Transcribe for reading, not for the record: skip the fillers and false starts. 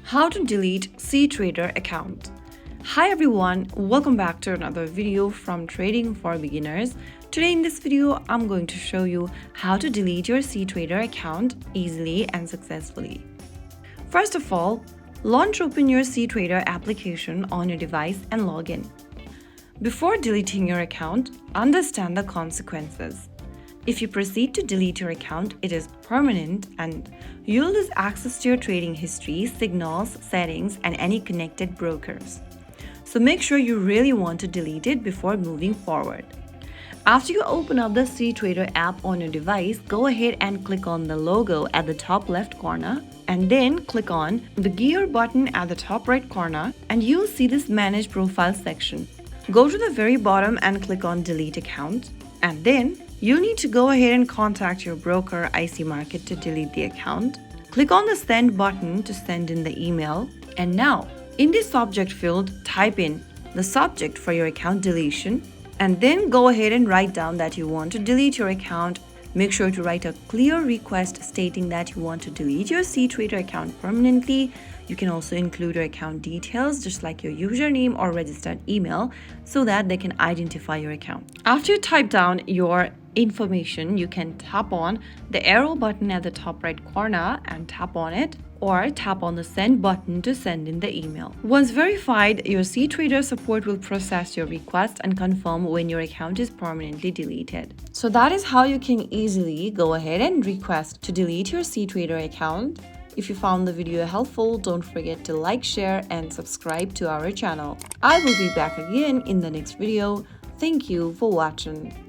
How to delete cTrader account. Hi everyone, welcome back to another video from Trading for Beginners. Today in this video, I'm going to show you how to delete your cTrader account easily and successfully. First of all, open your cTrader application on your device and log in. Before deleting your account, understand the consequences. If you proceed to delete your account, it is permanent and you'll lose access to your trading history, signals, settings, and any connected brokers. So make sure you really want to delete it before moving forward. After you open up the cTrader app on your device, go ahead and click on the logo at the top left corner and then click on the gear button at the top right corner and you'll see this Manage Profile section. Go to the very bottom and click on Delete Account, and then you need to go ahead and contact your broker IC Market to delete the account. Click on the Send button to send in the email, and now in the subject field, type in the subject for your account deletion, and then go ahead and write down that you want to delete your account. Make sure to write a clear request stating that you want to delete your cTrader account permanently. You can also include your account details just like your username or registered email so that they can identify your account. After you type down your information, you can tap on the arrow button at the top right corner and tap on it, or tap on the Send button to send in the email. Once verified, your cTrader support will process your request and confirm when your account is permanently deleted. So that is how you can easily go ahead and request to delete your cTrader account. If you found the video helpful, don't forget to like, share, and subscribe to our channel. I will be back again in the next video. Thank you for watching.